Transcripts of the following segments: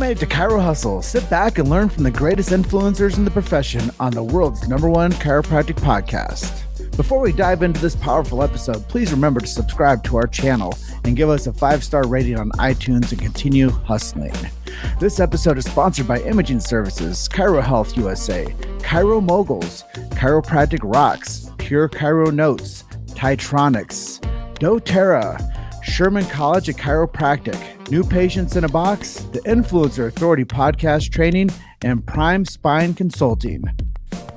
made it to chirohustle. Sit back and learn from the greatest influencers in the profession on the world's #1 chiropractic podcast. Before we dive into this powerful episode, please remember to subscribe to our channel and give us a 5-star rating on iTunes and continue hustling. This episode is sponsored by Imaging Services, Chiro Health USA, Chiro Moguls, Chiropractic Rocks, Pure Chiro Notes, Titronics, doTERRA, Sherman College of Chiropractic, New Patients in a Box, the Influencer Authority Podcast Training, and Prime Spine Consulting.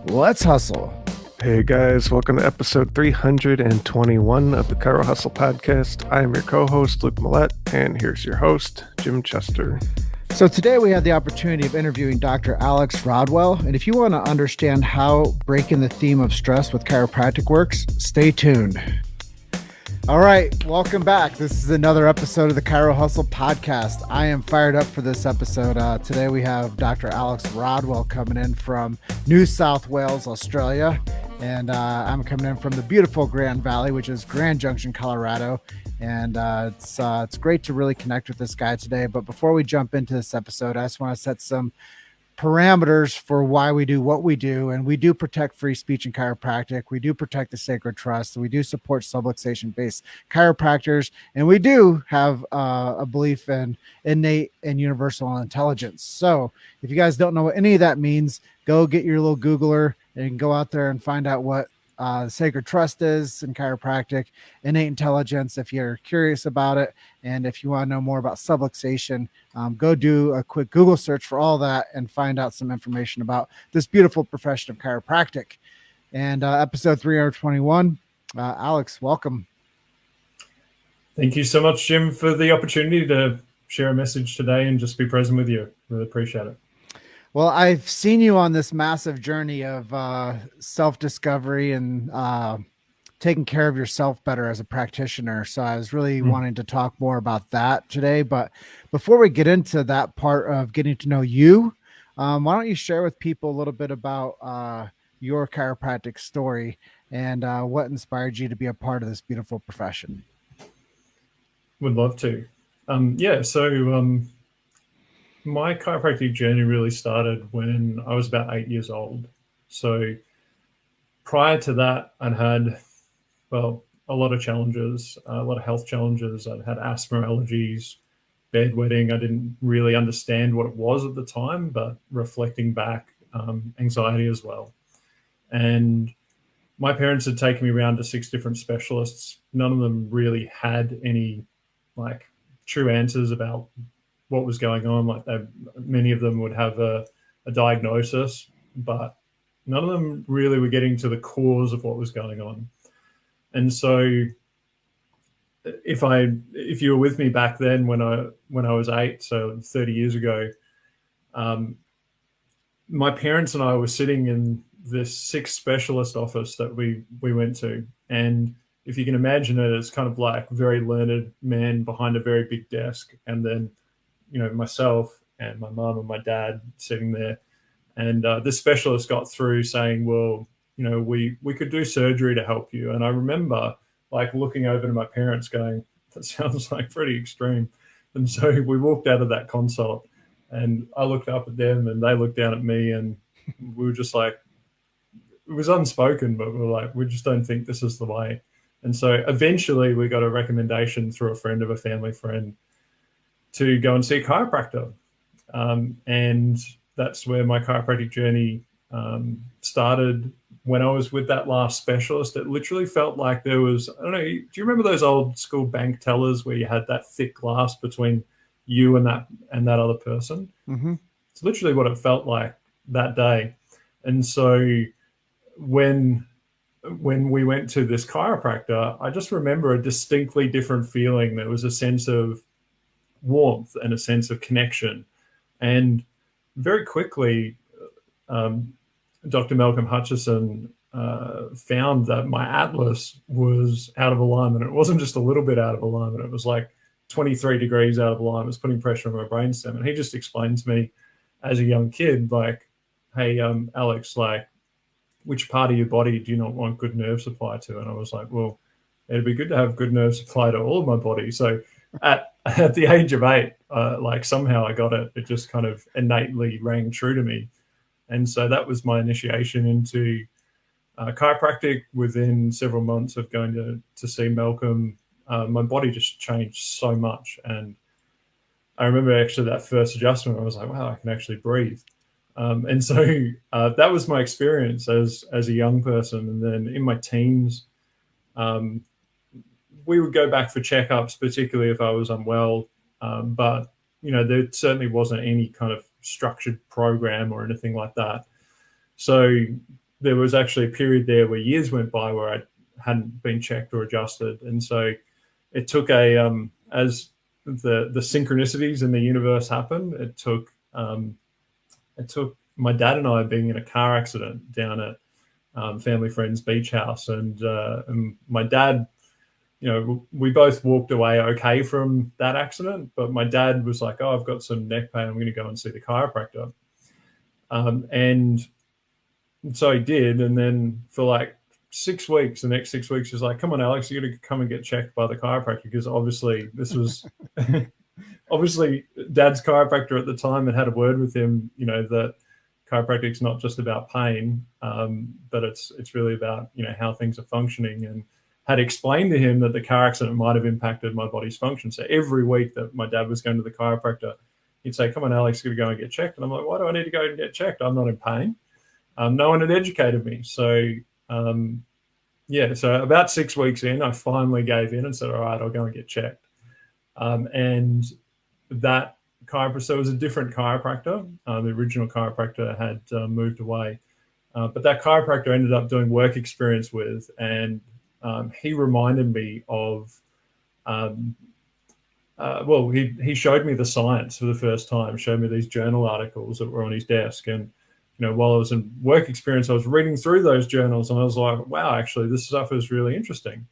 Let's hustle. Hey guys, welcome to episode 321 of the Chiro Hustle podcast. I am your co-host, Luke Millette, and here's your host, Jim Chester. So today we had the opportunity of interviewing Dr. Alex Rodwell, and if you want to understand how breaking the theme of stress with chiropractic works, stay tuned. All right, welcome back. This is another episode of the Chiro Hustle podcast. I am fired up for this episode. Today we have Dr. Alex Rodwell coming in from New South Wales, Australia, and I'm coming in from the beautiful Grand Valley, which is Grand Junction, Colorado. And it's great to really connect with this guy today. But before we jump into this episode, I just want to set some parameters for why we do what we do. And we do protect free speech in chiropractic. We do protect the sacred trust. We do support subluxation-based chiropractors. And we do have a belief in innate and universal intelligence. So if you guys don't know what any of that means, go get your little Googler and go out there and find out what sacred trust is in chiropractic, innate intelligence if you're curious about it, and if you want to know more about subluxation, go do a quick Google search for all that and find out some information about this beautiful profession of chiropractic. And episode 321, Alex, welcome. Thank you so much, Jim, for the opportunity to share a message today and just be present with you. Really appreciate it. Well, I've seen you on this massive journey of self-discovery and taking care of yourself better as a practitioner. So I was really wanting to talk more about that today. But before we get into that part of getting to know you, why don't you share with people a little bit about your chiropractic story and what inspired you to be a part of this beautiful profession? Would love to. My chiropractic journey really started when I was about 8 years old. So prior to that, I'd had, a lot of challenges, a lot of health challenges. I'd had asthma, allergies, bedwetting. I didn't really understand what it was at the time, but reflecting back, anxiety as well. And my parents had taken me around to 6 different specialists. None of them really had any true answers about what was going on. Many of them would have a diagnosis, but none of them really were getting to the cause of what was going on. And so if you were with me back then when I was 8, so 30 years ago, my parents and I were sitting in this 6 specialist office that we went to. And if you can imagine it, it's kind of like a very learned man behind a very big desk. And then myself and my mom and my dad sitting there, and this specialist got through saying, we could do surgery to help you. And I remember looking over to my parents going, that sounds pretty extreme. And so we walked out of that consult, and I looked up at them and they looked down at me, and we were just it was unspoken, but we just don't think this is the way. And so eventually we got a recommendation through a friend of a family friend to go and see a chiropractor. And that's where my chiropractic journey started. When I was with that last specialist, it literally felt like there was, I don't know, do you remember those old school bank tellers where you had that thick glass between you and that other person? Mm-hmm. It's literally what it felt like that day. And so when we went to this chiropractor, I just remember a distinctly different feeling. There was a sense of warmth and a sense of connection. And very quickly, Dr. Malcolm Hutchison found that my atlas was out of alignment. It wasn't just a little bit out of alignment. It was 23 degrees out of alignment. It was putting pressure on my brainstem. And he just explained to me as a young kid, hey, Alex, which part of your body do you not want good nerve supply to? And I was like, well, it'd be good to have good nerve supply to all of my body. So at at the age of 8, like somehow I got it. It just kind of innately rang true to me. And so that was my initiation into chiropractic. Within several months of going to see Malcolm, my body just changed so much. And I remember actually that first adjustment, I was like, wow, I can actually breathe. And so that was my experience as a young person. And then in my teens, we would go back for checkups, particularly if I was unwell. But, there certainly wasn't any kind of structured program or anything like that. So there was actually a period there where years went by where I hadn't been checked or adjusted. And so it took as the synchronicities in the universe happened, it took my dad and I being in a car accident down at family friend's beach house. And my dad, we both walked away okay from that accident, but my dad was like, oh, I've got some neck pain, I'm going to go and see the chiropractor. And so he did. And then for like 6 weeks, the next 6 weeks, he's like, come on, Alex, you got to come and get checked by the chiropractor, because obviously this was obviously Dad's chiropractor at the time had a word with him, that chiropractic's not just about pain, but it's really about, how things are functioning, and had explained to him that the car accident might have impacted my body's function. So every week that my dad was going to the chiropractor, he'd say, come on, Alex, you got to go and get checked. And I'm like, why do I need to go and get checked? I'm not in pain. No one had educated me. So, so about 6 weeks in, I finally gave in and said, all right, I'll go and get checked. And that chiropractor, so it was a different chiropractor. The original chiropractor had moved away. But that chiropractor ended up doing work experience with, and he reminded me of, he showed me the science for the first time, showed me these journal articles that were on his desk. And, while I was in work experience, I was reading through those journals, and I was like, wow, actually, this stuff is really interesting.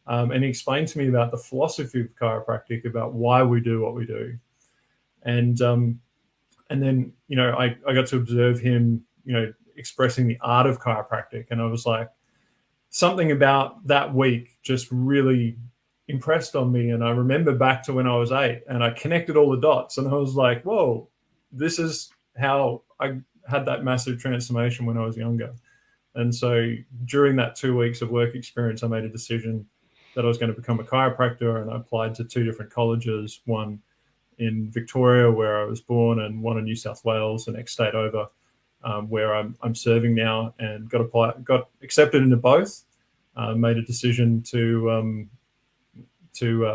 And he explained to me about the philosophy of chiropractic, about why we do what we do. And then, I got to observe him, expressing the art of chiropractic. And I was like, something about that week just really impressed on me. And I remember back to when I was 8, and I connected all the dots, and I was like, whoa, this is how I had that massive transformation when I was younger. And so during that 2 weeks of work experience, I made a decision that I was going to become a chiropractor, and I applied to 2 different colleges, one in Victoria, where I was born, and one in New South Wales, the next state over, where I'm serving now, and got accepted into both. Made a decision to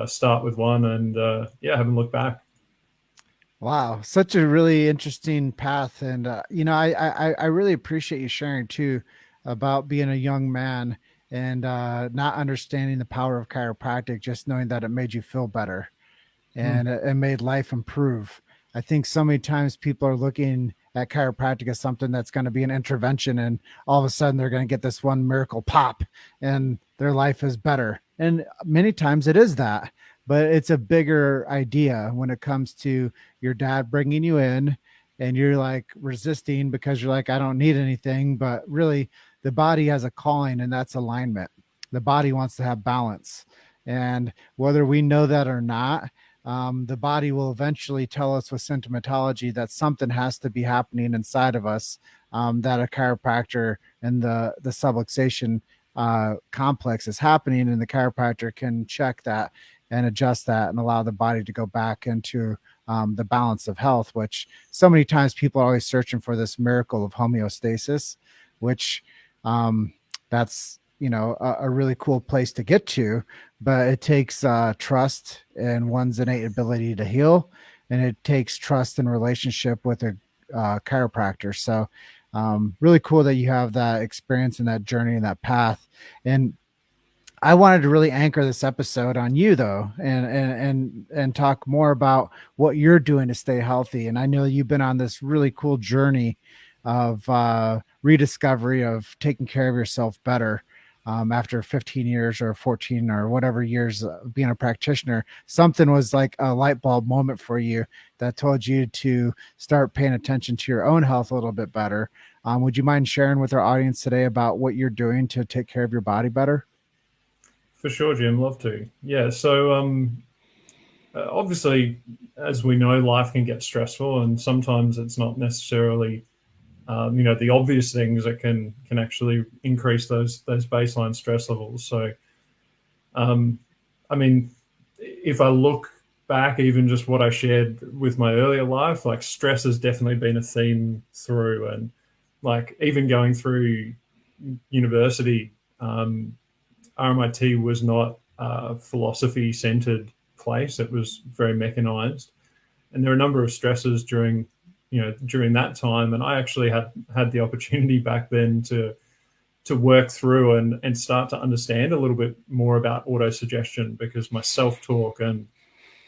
start with one, and haven't looked back. Wow, such a really interesting path. And I really appreciate you sharing too about being a young man and not understanding the power of chiropractic, just knowing that it made you feel better and it made life improve. I think so many times people are looking at chiropractic as something that's going to be an intervention, and all of a sudden they're going to get this one miracle pop and their life is better. And many times it is that, but it's a bigger idea when it comes to your dad bringing you in and you're like resisting because you're like, I don't need anything. But really, the body has a calling, and that's alignment. The body wants to have balance. And whether we know that or not, the body will eventually tell us with symptomatology that something has to be happening inside of us, that a chiropractor and the subluxation complex is happening, and the chiropractor can check that and adjust that and allow the body to go back into the balance of health, which so many times people are always searching for this miracle of homeostasis, which that's, a really cool place to get to, but it takes trust in one's innate ability to heal. And it takes trust and relationship with a chiropractor. So really cool that you have that experience and that journey and that path. And I wanted to really anchor this episode on you though, and talk more about what you're doing to stay healthy. And I know you've been on this really cool journey of rediscovery of taking care of yourself better. After 15 years or 14 or whatever years being a practitioner, something was like a light bulb moment for you that told you to start paying attention to your own health a little bit better. Would you mind sharing with our audience today about what you're doing to take care of your body better? For sure, Jim. Love to. Yeah. So obviously, as we know, life can get stressful, and sometimes it's not necessarily the obvious things that can actually increase those baseline stress levels. So, I mean, if I look back, even just what I shared with my earlier life, like stress has definitely been a theme through, and like even going through university, RMIT was not a philosophy centered place. It was very mechanized, and there were a number of stresses during that time. And I actually had the opportunity back then to work through and start to understand a little bit more about autosuggestion, because my self-talk and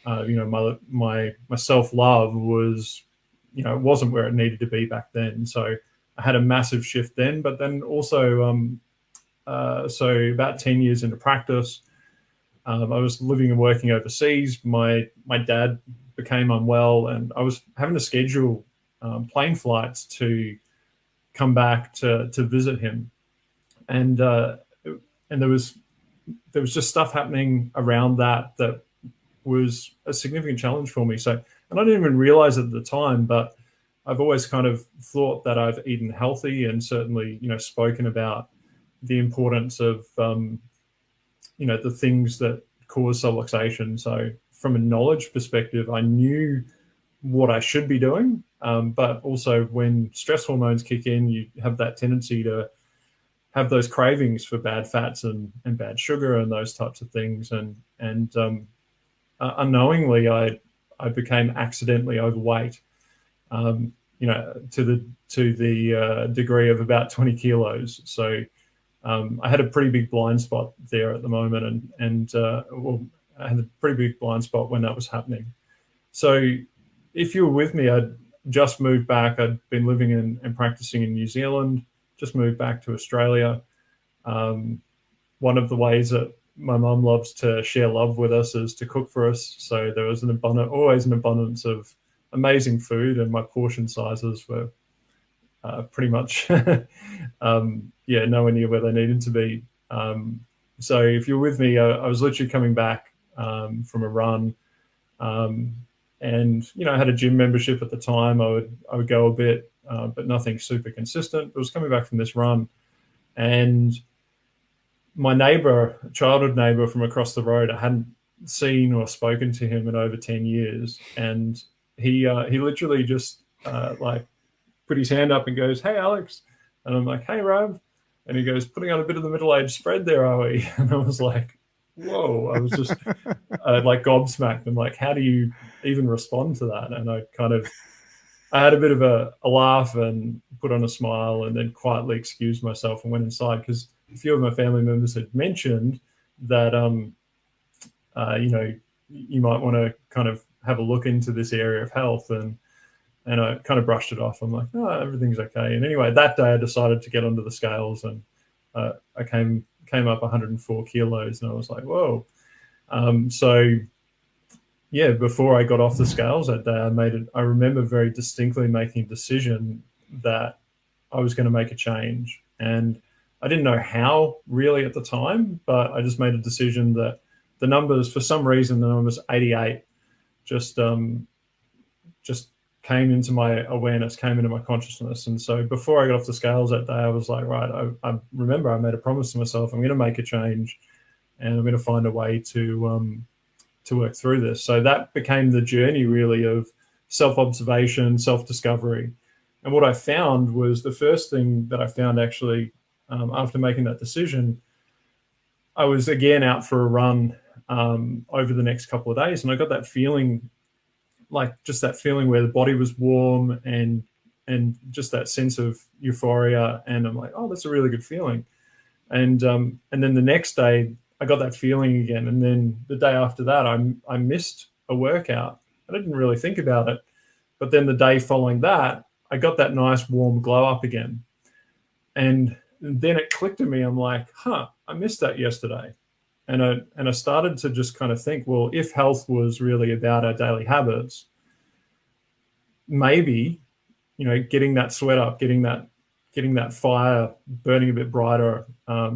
my self-love was, it wasn't where it needed to be back then. So I had a massive shift then. But then also so about 10 years into practice, I was living and working overseas. My dad became unwell, and I was having to schedule plane flights to come back to visit him. And there was just stuff happening around that was a significant challenge for me. So, and I didn't even realize it at the time, but I've always kind of thought that I've eaten healthy, and certainly, spoken about the importance of, the things that cause subluxation. So from a knowledge perspective, I knew what I should be doing. But also when stress hormones kick in, you have that tendency to have those cravings for bad fats and bad sugar and those types of things. And unknowingly, I became accidentally overweight, to the degree of about 20 kilos. So I had a pretty big blind spot there at the moment, and I had a pretty big blind spot when that was happening. So if you were with me, I'd just moved back. I'd been living and practicing in New Zealand, just moved back to Australia. One of the ways that my mum loves to share love with us is to cook for us. So there was always an abundance of amazing food, and my portion sizes were pretty much nowhere near where they needed to be. So if you're with me, I was literally coming back from a run, and I had a gym membership at the time. I would go a bit, but nothing super consistent. I was coming back from this run, and my neighbor, childhood neighbor from across the road, I hadn't seen or spoken to him in over 10 years, and he literally just put his hand up and goes, "Hey, Alex." And I'm like, "Hey, Rob." And he goes, "Putting on a bit of the middle-aged spread there, are we?" And I was like, whoa. I was just gobsmacked. I'm like, how do you even respond to that? And I had a bit of a laugh and put on a smile, and then quietly excused myself and went inside, because a few of my family members had mentioned that, you might want to kind of have a look into this area of health. And I kind of brushed it off. I'm like, "Oh, everything's okay." And anyway, that day I decided to get onto the scales, and I came up 104 kilos, and I was like, whoa. So yeah, before I got off the scales that day, I remember very distinctly making a decision that I was going to make a change. And I didn't know how really at the time, but I just made a decision that the numbers, for some reason, the numbers 88 just came into my awareness, came into my consciousness. And so before I got off the scales that day, I was like, right, I remember I made a promise to myself, I'm going to make a change, and I'm going to find a way to work through this. So that became the journey really of self-observation, self-discovery. And what I found was, the first thing that I found actually, after making that decision, I was again out for a run over the next couple of days, and I got that feeling, just that feeling where the body was warm and just that sense of euphoria. And I'm like, oh, that's a really good feeling. And then the next day I got that feeling again. And then the day after that, I missed a workout. I didn't really think about it. But then the day following that, I got that nice warm glow up again. And then it clicked to me. I'm like, I missed that yesterday. And I started to just kind of think, well, if health was really about our daily habits, maybe, getting that sweat up, getting that fire burning a bit brighter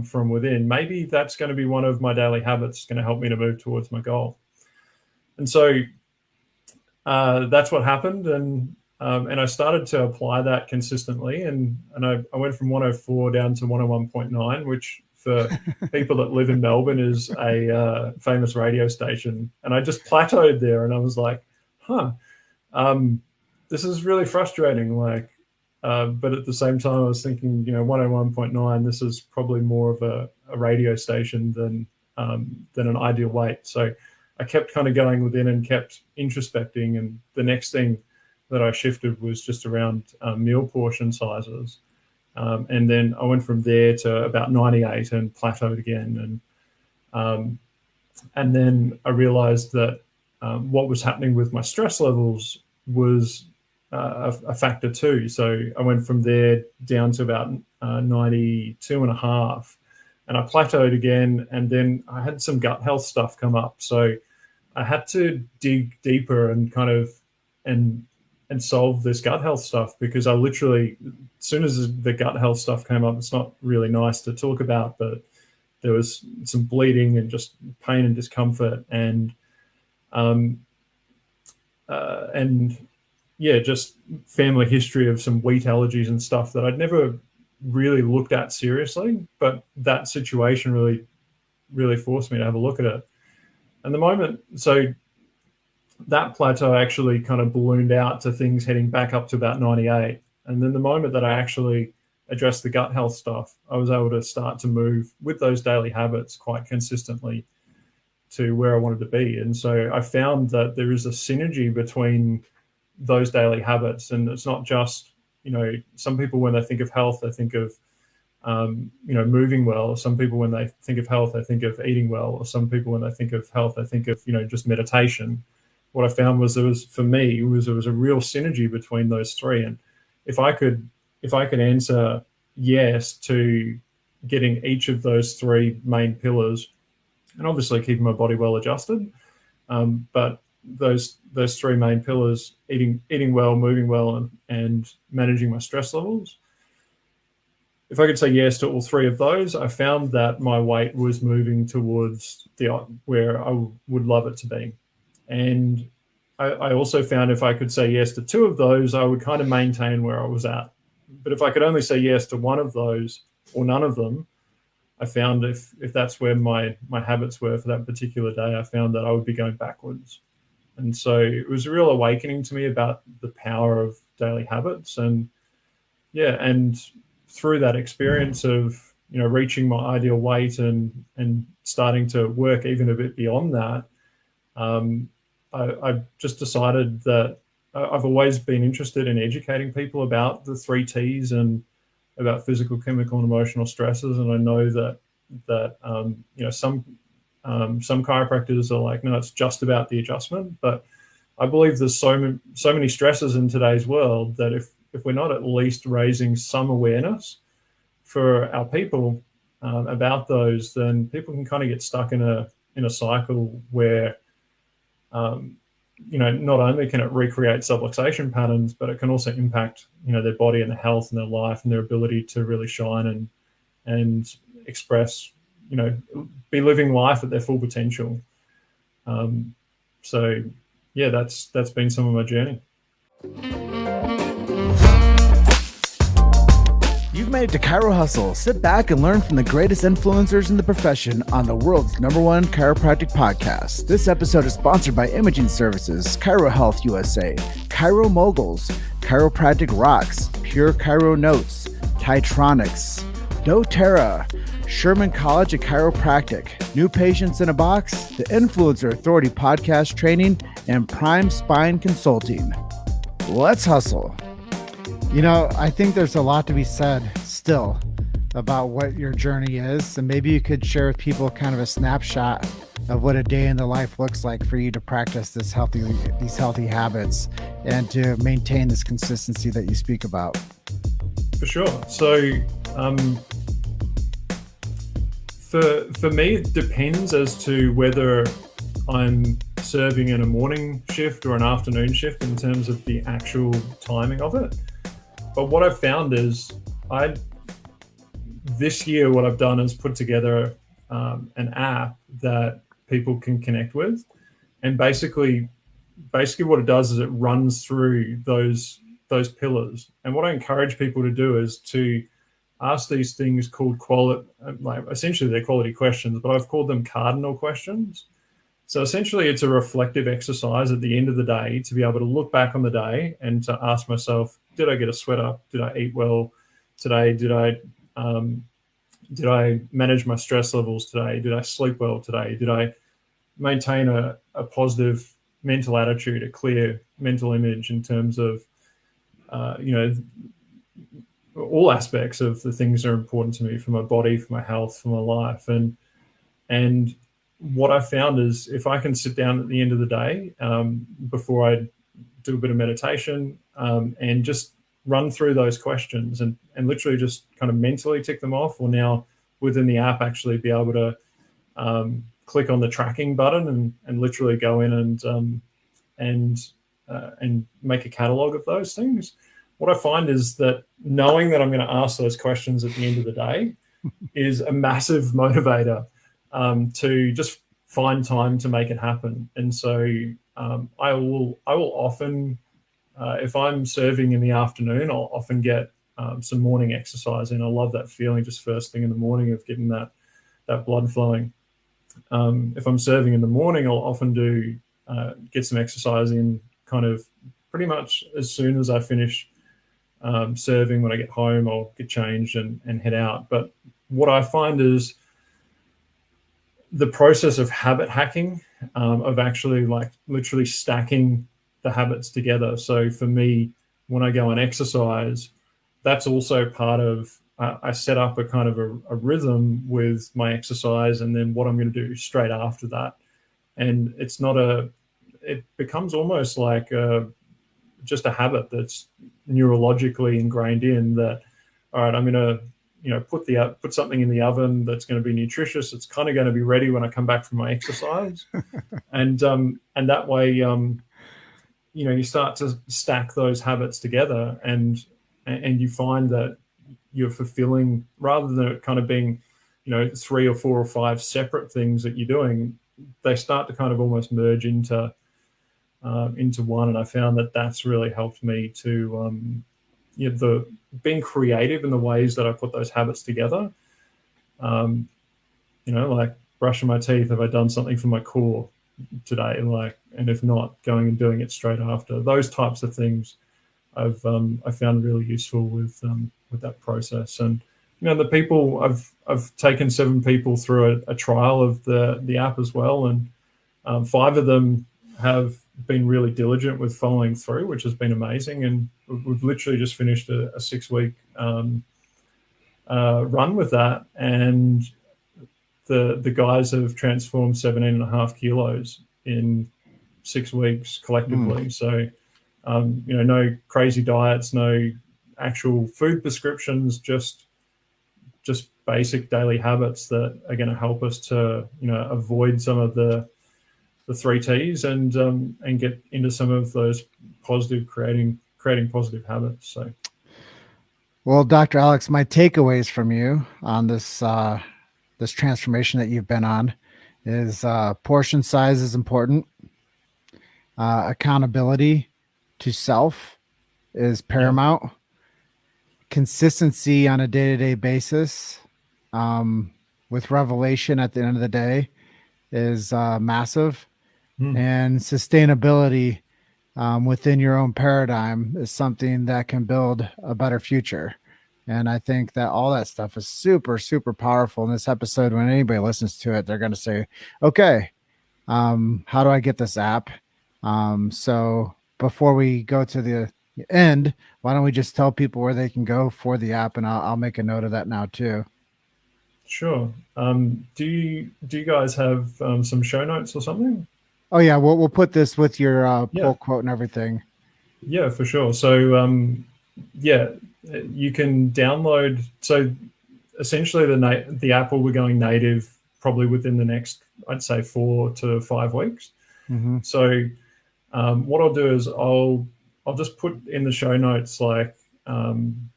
from within, maybe that's going to be one of my daily habits, going to help me to move towards my goal. And so that's what happened. And I started to apply that consistently. And I went from 104 down to 101.9, which for people that live in Melbourne is a famous radio station. And I just plateaued there, and I was like, this is really frustrating. Like, but at the same time, I was thinking, 101.9, this is probably more of a radio station than an ideal weight. So I kept kind of going within and kept introspecting. And the next thing that I shifted was just around meal portion sizes. And then I went from there to about 98 and plateaued again. And then I realized that what was happening with my stress levels was a factor too. So I went from there down to about 92 and a half, and I plateaued again. And then I had some gut health stuff come up. So I had to dig deeper and kind of and solve this gut health stuff, because I literally, as soon as the gut health stuff came up, it's not really nice to talk about, but there was some bleeding and just pain and discomfort, and just family history of some wheat allergies and stuff that I'd never really looked at seriously, but that situation really forced me to have a look at it. And the moment, so that plateau actually kind of ballooned out to things heading back up to about 98. And then the moment that I actually addressed the gut health stuff, I was able to start to move with those daily habits quite consistently to where I wanted to be. And so I found that there is a synergy between those daily habits. And it's not just, some people, when they think of health, they think of, moving well. Some people, when they think of health, they think of eating well. Or some people, when they think of health, they think of, just meditation. What I found was there was a real synergy between those three. And if I could answer yes to getting each of those three main pillars, and obviously keeping my body well adjusted, but those three main pillars, eating well, moving well, and managing my stress levels, if I could say yes to all three of those, I found that my weight was moving towards where I would love it to be. And I also found if I could say yes to two of those, I would kind of maintain where I was at. But if I could only say yes to one of those or none of them, I found if that's where my habits were for that particular day, I found that I would be going backwards. And so it was a real awakening to me about the power of daily habits. And through that experience of, reaching my ideal weight and starting to work even a bit beyond that, I just decided that I've always been interested in educating people about the 3 T's and about physical, chemical, and emotional stresses. And I know that some chiropractors are like, no, it's just about the adjustment. But I believe there's so many stresses in today's world that if we're not at least raising some awareness for our people about those, then people can kind of get stuck in a cycle where not only can it recreate subluxation patterns, but it can also impact, their body and their health and their life and their ability to really shine and express, be living life at their full potential. That's been some of my journey. You've made it to Chiro Hustle. Sit back and learn from the greatest influencers in the profession on the world's #1 chiropractic podcast. This episode is sponsored by Imaging Services, Chiro Health USA, Chiro Moguls, Chiropractic Rocks, Pure Chiro Notes, Titronics, doTERRA, Sherman College of Chiropractic, New Patients in a Box, the Influencer Authority Podcast Training, and Prime Spine Consulting. Let's hustle. I think there's a lot to be said still about what your journey is, and maybe you could share with people kind of a snapshot of what a day in the life looks like for you to practice these healthy habits and to maintain this consistency that you speak about. For sure. So for me, it depends as to whether I'm serving in a morning shift or an afternoon shift in terms of the actual timing of it. But what I've found is this year, what I've done is put together an app that people can connect with. And basically what it does is it runs through those pillars. And what I encourage people to do is to ask these things called essentially they're quality questions, but I've called them cardinal questions. So essentially it's a reflective exercise at the end of the day to be able to look back on the day and to ask myself, did I get a sweat up? Did I eat well today? Did I manage my stress levels today? Did I sleep well today? Did I maintain a positive mental attitude, a clear mental image in terms of, all aspects of the things that are important to me, for my body, for my health, for my life. And what I found is if I can sit down at the end of the day, before I do a bit of meditation, and just run through those questions and literally just kind of mentally tick them off, or now within the app actually be able to click on the tracking button and literally go in and make a catalog of those things. What I find is that knowing that I'm going to ask those questions at the end of the day is a massive motivator to just find time to make it happen. And so I will often, if I'm serving in the afternoon, I'll often get some morning exercise in. I love that feeling just first thing in the morning of getting that blood flowing. If I'm serving in the morning, I'll often get some exercise in kind of pretty much as soon as I finish serving. When I get home, I'll get changed and head out. But what I find is the process of habit hacking, of actually like literally stacking the habits together. So for me, when I go and exercise, that's also part of, I set up a kind of a rhythm with my exercise and then what I'm going to do straight after that. And it becomes almost like just a habit that's neurologically ingrained in that, all right, I'm going to, put something in the oven that's going to be nutritious. It's kind of going to be ready when I come back from my exercise. and that way, you start to stack those habits together and you find that you're fulfilling, rather than it kind of being, 3 or 4 or 5 separate things that you're doing, they start to kind of almost merge into one. And I found that that's really helped me to, being creative in the ways that I put those habits together. Like brushing my teeth, have I done something for my core today? And if not, going and doing it straight after. Those types of things I found really useful with that process. And the people, I've taken 7 people through a trial of the app as well, and 5 of them have been really diligent with following through, which has been amazing. And we've literally just finished a 6-week run with that, and the guys have transformed 17.5 kilos in 6 weeks collectively. So no crazy diets, no actual food prescriptions, just basic daily habits that are going to help us to avoid some of the 3 T's and get into some of those positive, creating positive habits. So, well, Dr. Alex, my takeaways from you on this this transformation that you've been on is portion size is important. Accountability to self is paramount. Yeah. Consistency on a day-to-day basis, with revelation at the end of the day, is massive. And sustainability within your own paradigm is something that can build a better future. And I think that all that stuff is super, super powerful in this episode. When anybody listens to it, they're going to say, okay, how do I get this app? So before we go to the end, why don't we just tell people where they can go for the app? And I'll make a note of that now too. Sure. Do you guys have some show notes or something? Oh yeah, we'll put this with your pull quote and everything. Yeah, for sure. So you can download. So essentially, the app will be going native probably within the next, I'd say, 4 to 5 weeks. Mm-hmm. So what I'll do is I'll just put in the show notes the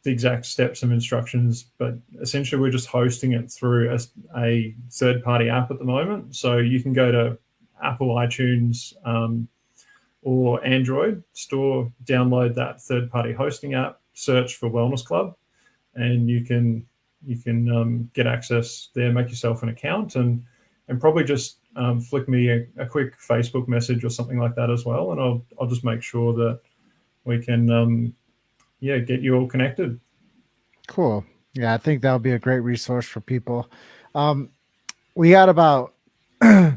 exact steps and instructions, but essentially we're just hosting it through a third-party app at the moment. So you can go to Apple iTunes or Android store, download that third-party hosting app, search for Wellness Club, and you can get access there, make yourself an account, and probably just flick me a quick Facebook message or something like that as well, and I'll just make sure that we can get you all connected. Cool. Yeah, I think that'll be a great resource for people. We got about 8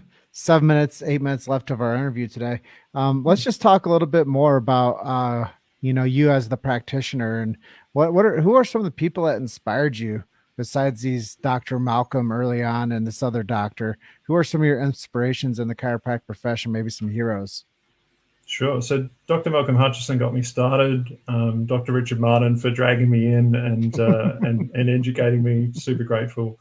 minutes left of our interview today. Let's just talk a little bit more about you as the practitioner, and who are some of the people that inspired you besides these Dr. Malcolm early on and this other doctor? Who are some of your inspirations in the chiropractic profession? Maybe some heroes. Sure. So Dr. Malcolm Hutchison got me started. Dr. Richard Martin for dragging me in and and educating me. Super grateful.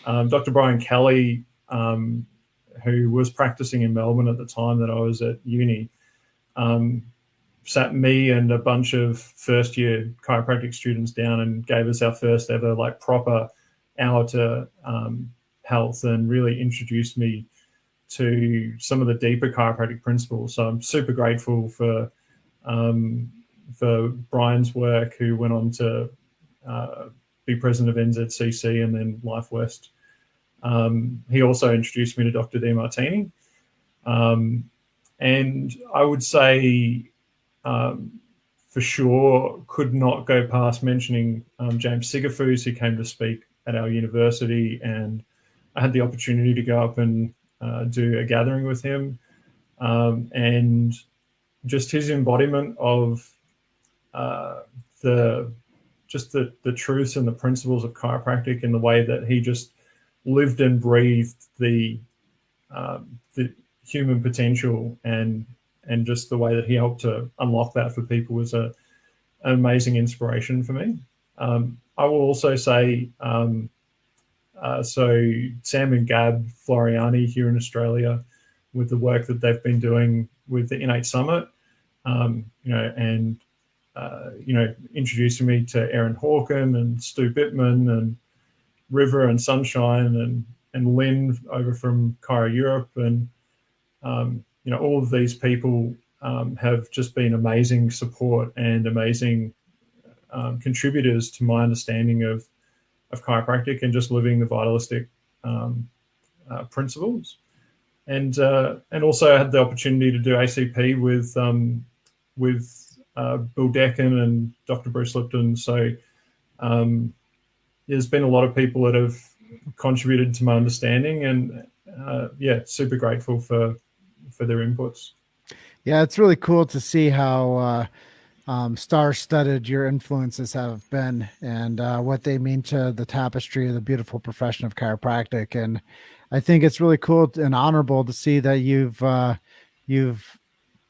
Dr. Brian Kelly, who was practicing in Melbourne at the time that I was at uni, sat me and a bunch of first-year chiropractic students down and gave us our first ever proper hour to health, and really introduced me to some of the deeper chiropractic principles. So I'm super grateful for Brian's work, who went on to be president of NZCC and then Life West. He also introduced me to Dr. DeMartini. And I would say for sure could not go past mentioning James Sigafus, who came to speak at our university, and I had the opportunity to go up and do a gathering with him, and just his embodiment of the truths and the principles of chiropractic, and the way that he just lived and breathed the human potential, and just the way that he helped to unlock that for people was an amazing inspiration for me. I will also say, so Sam and Gab Floriani here in Australia, with the work that they've been doing with the Innate Summit, introducing me to Aaron Hawken and Stu Bittman and River and Sunshine and Lynn over from Chiro Europe, and all of these people have just been amazing support and amazing contributors to my understanding of chiropractic and just living the vitalistic principles. And also I had the opportunity to do ACP with Bill Deccan and Dr. Bruce Lipton. So there's been a lot of people that have contributed to my understanding, and super grateful for their inputs. Yeah, it's really cool to see how star-studded your influences have been, and what they mean to the tapestry of the beautiful profession of chiropractic. And I think it's really cool and honorable to see that you've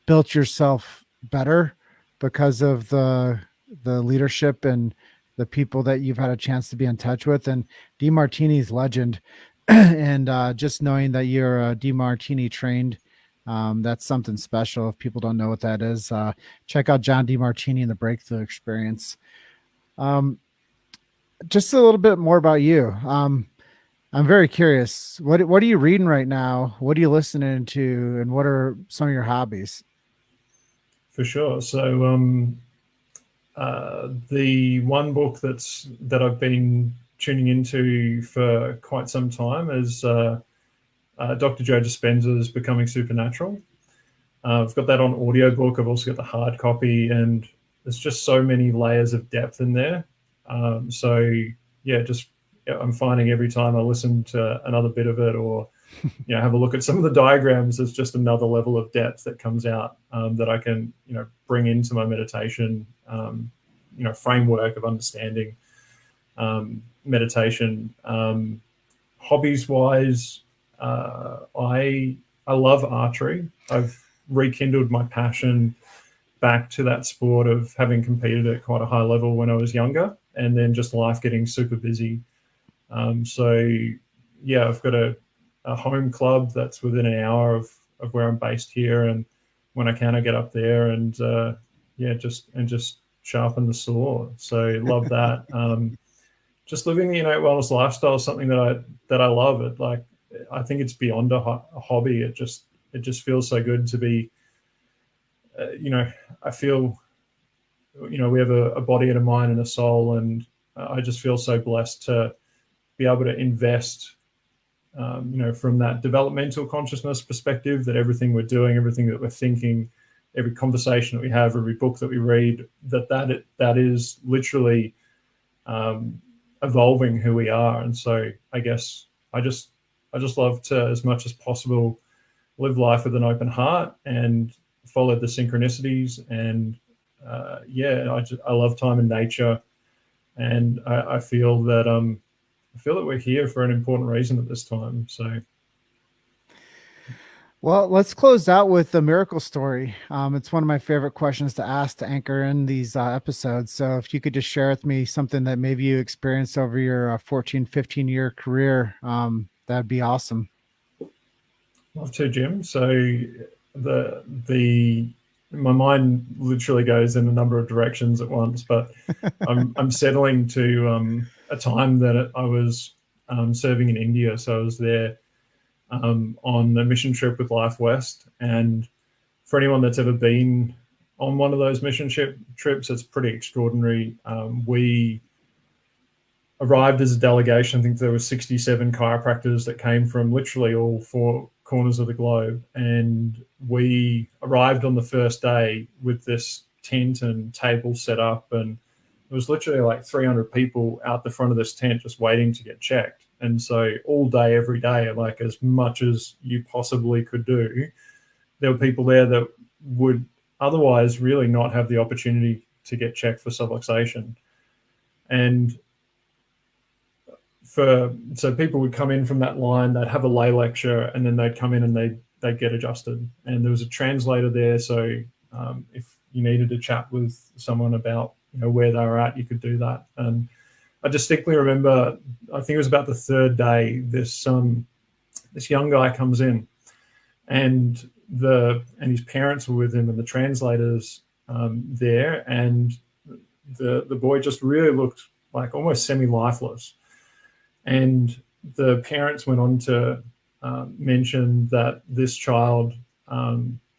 built yourself better because of the leadership and the people that you've had a chance to be in touch with. And DeMartini's legend, and just knowing that you're DeMartini trained, that's something special. If people don't know what that is, check out John DeMartini and the Breakthrough Experience. Just a little bit more about you. I'm very curious. What are you reading right now? What are you listening to? And what are some of your hobbies? For sure. So the one book that I've been tuning into for quite some time is Dr. Joe Dispenza's Becoming Supernatural. I've got that on audiobook. I've also got the hard copy, and there's just so many layers of depth in there. I'm finding every time I listen to another bit of it, or have a look at some of the diagrams, there's just another level of depth that comes out that I can bring into my meditation framework of understanding meditation. Hobbies wise, I love archery. I've rekindled my passion back to that sport of having competed at quite a high level when I was younger, and then just life getting super busy. I've got a home club that's within an hour of where I'm based here, and when I can, I get up there and just sharpen the saw. So love that. Just living the innate wellness lifestyle is something that I love. I think it's beyond a hobby. it just feels so good to be, I feel, we have a body and a mind and a soul, and I just feel so blessed to be able to invest, from that developmental consciousness perspective, that everything we're doing, everything that we're thinking, every conversation that we have, every book that we read, that is literally evolving who we are. And so I guess I just love to, as much as possible, live life with an open heart and follow the synchronicities. And I love time in nature, and I feel that we're here for an important reason at this time. So. Well, let's close out with the miracle story. It's one of my favorite questions to ask to anchor in these episodes. So if you could just share with me something that maybe you experienced over your 14, 15-year career, that'd be awesome. Love to, Jim. So my mind literally goes in a number of directions at once, but I'm settling to a time that I was serving in India. So I was there on a mission trip with Life West. And for anyone that's ever been on one of those mission trips, it's pretty extraordinary. We arrived as a delegation. I think there were 67 chiropractors that came from literally all four corners of the globe. And we arrived on the first day with this tent and table set up. And it was literally like 300 people out the front of this tent just waiting to get checked. And so all day, every day, like as much as you possibly could do, there were people there that would otherwise really not have the opportunity to get checked for subluxation. And so people would come in from that line, they'd have a lay lecture, and then they'd come in and they'd get adjusted. And there was a translator there, so if you needed to chat with someone about where they were at, you could do that. And I distinctly remember, I think it was about the third day, this young guy comes in, and his parents were with him, and the translators there, and the boy just really looked like almost semi-lifeless. And the parents went on to mention that this child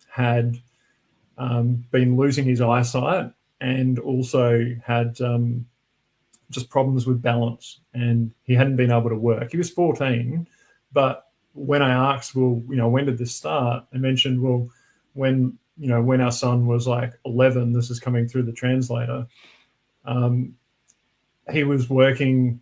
had been losing his eyesight, and also had just problems with balance, and he hadn't been able to work. He was 14, but when I asked, well, when did this start? I mentioned, well, when our son was like 11, this is coming through the translator. He was working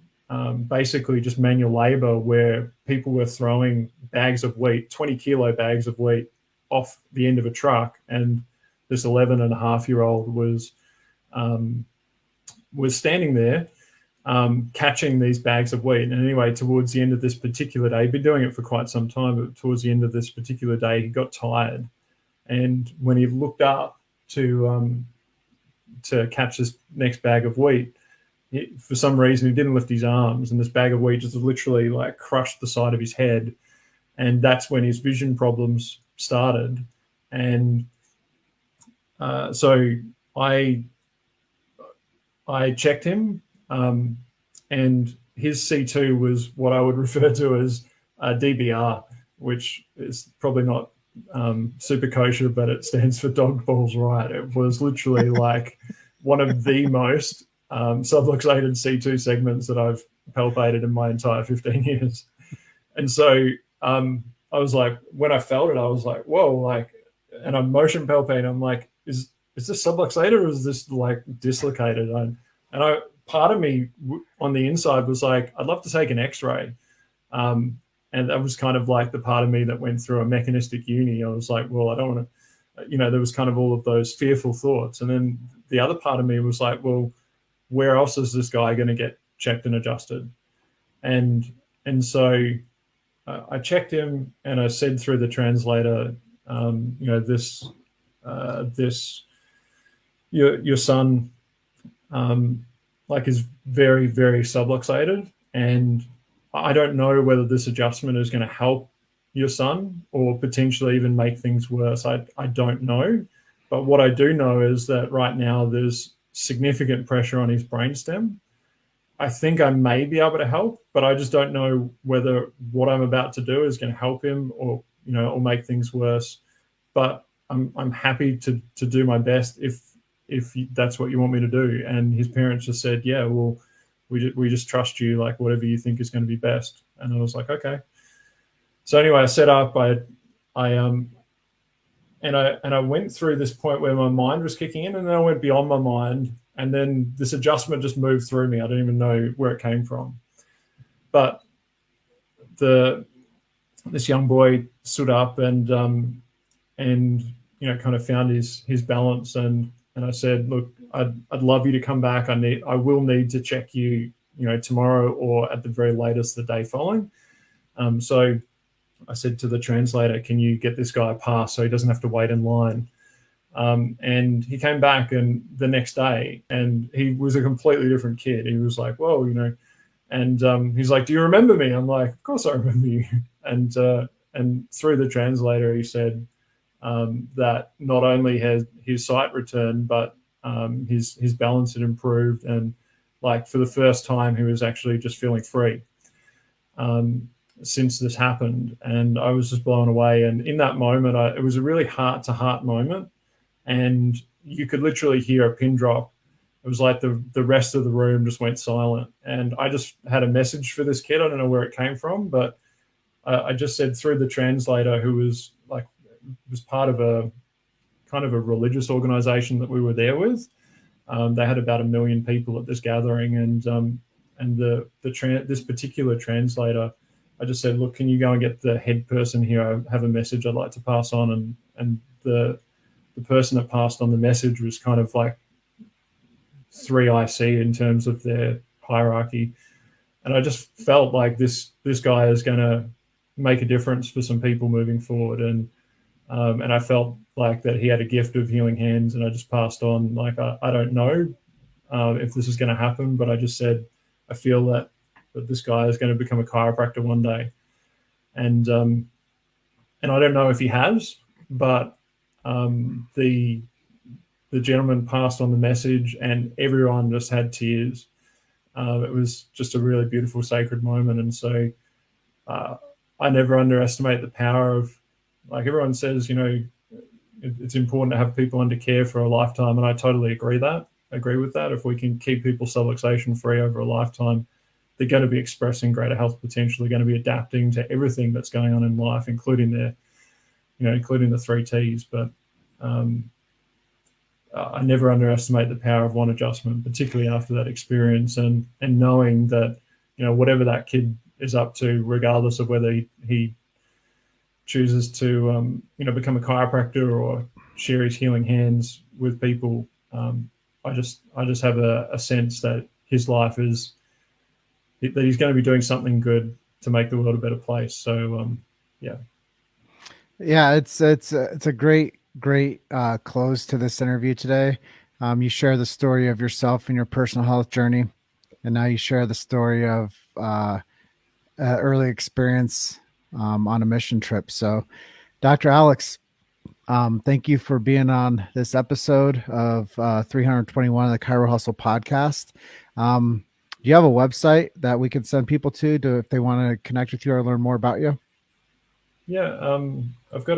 basically just manual labor, where people were throwing bags of wheat, 20-kilo bags of wheat, off the end of a truck, and this 11-and-a-half-year-old was standing there catching these bags of wheat. And anyway, towards the end of this particular day, he'd been doing it for quite some time, but towards the end of this particular day, he got tired. And when he looked up to catch this next bag of wheat, for some reason, he didn't lift his arms, and this bag of wheat just literally like crushed the side of his head. And that's when his vision problems started. And so I checked him, and his C2 was what I would refer to as DBR, which is probably not super kosher, but it stands for dog balls right. It was literally like one of the most subluxated C2 segments that I've palpated in my entire 15 years. And so I was like, when I felt it, I was like, whoa, like, and I'm motion palpating. I'm like, is this subluxated or is this like dislocated? Part of me on the inside was like, I'd love to take an X-ray. And that was kind of like the part of me that went through a mechanistic uni. I was like, well, I don't want to, there was kind of all of those fearful thoughts. And then the other part of me was like, well, where else is this guy going to get checked and adjusted? And so I checked him, and I said through the translator, your son is very, very subluxated, and I don't know whether this adjustment is going to help your son or potentially even make things worse. I don't know. But what I do know is that right now there's significant pressure on his brainstem. I think I may be able to help, but I just don't know whether what I'm about to do is going to help him or or make things worse. But I'm happy to do my best if that's what you want me to do. And his parents just said, yeah, well, we just trust you, like whatever you think is going to be best. And I was like, okay. So anyway, I set up. I went through this point where my mind was kicking in, and then I went beyond my mind, and then this adjustment just moved through me. I don't even know where it came from. But this young boy stood up and kind of found his balance, and I said, look, I'd love you to come back. I will need to check you, tomorrow or at the very latest the day following. So I said to the translator, can you get this guy a pass so he doesn't have to wait in line? And he came back and the next day, and he was a completely different kid. He was like, whoa, and he's like, do you remember me? I'm like, of course I remember you. And through the translator, he said that not only has his sight returned, but his balance had improved. And like for the first time, he was actually just feeling free since this happened. And I was just blown away. And in that moment, it was a really heart-to-heart moment. And you could literally hear a pin drop. It was like the rest of the room just went silent. And I just had a message for this kid. I don't know where it came from, but I just said through the translator, who was part of a kind of a religious organization that we were there with. They had about 1 million people at this gathering, and this particular translator, I just said, look, can you go and get the head person here? I have a message I'd like to pass on. And the person that passed on the message was kind of like 3IC in terms of their hierarchy. And I just felt like this guy is going to make a difference for some people moving forward. And I felt like that he had a gift of healing hands, and I just passed on, like, I don't know if this is going to happen, but I just said, I feel that this guy is going to become a chiropractor one day. And I don't know if he has, but the gentleman passed on the message, and everyone just had tears. It was just a really beautiful, sacred moment. And so I never underestimate the power of, like everyone says, it's important to have people under care for a lifetime. And I totally agree with that. If we can keep people subluxation free over a lifetime, they're going to be expressing greater health potential. They're going to be adapting to everything that's going on in life, including the 3 T's. But I never underestimate the power of one adjustment, particularly after that experience, and knowing that, whatever that kid is up to, regardless of whether he chooses to, become a chiropractor or share his healing hands with people, I just have a sense that his life is, that he's going to be doing something good to make the world a better place. So, yeah. Yeah, it's a great close to this interview today. You share the story of yourself and your personal health journey, and now you share the story of early experience on a mission trip. So, Dr. Alex, thank you for being on this episode of 321 of the Chiro Hustle podcast. Do you have a website that we can send people to if they want to connect with you or learn more about you? Yeah, I've got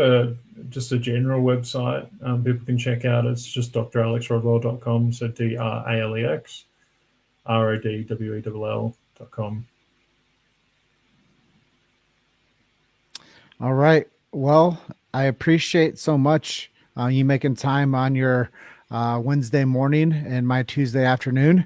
just a general website people can check out. It's just dralexrodwell.com. So DRALEX RODWELL.com. All right. Well, I appreciate so much you making time on your Wednesday morning and my Tuesday afternoon.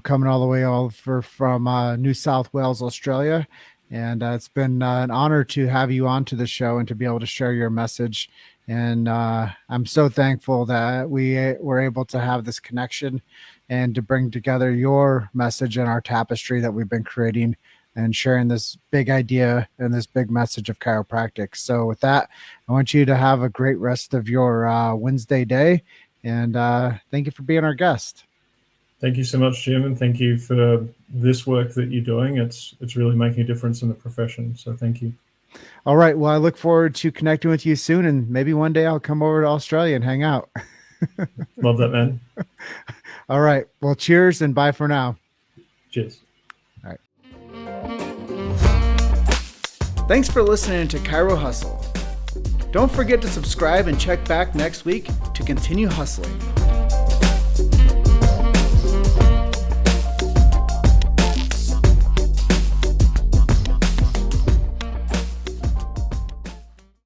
Coming all the way over from New South Wales, Australia. And it's been an honor to have you onto the show and to be able to share your message. And I'm so thankful that we were able to have this connection and to bring together your message and our tapestry that we've been creating and sharing this big idea and this big message of chiropractic. So with that, I want you to have a great rest of your Wednesday day. And thank you for being our guest. Thank you so much, Jim, and thank you for this work that you're doing. It's really making a difference in the profession. So thank you. All right. Well, I look forward to connecting with you soon, and maybe one day I'll come over to Australia and hang out. Love that, man. All right. Well, cheers and bye for now. Cheers. All right. Thanks for listening to Chiro Hustle. Don't forget to subscribe and check back next week to continue hustling.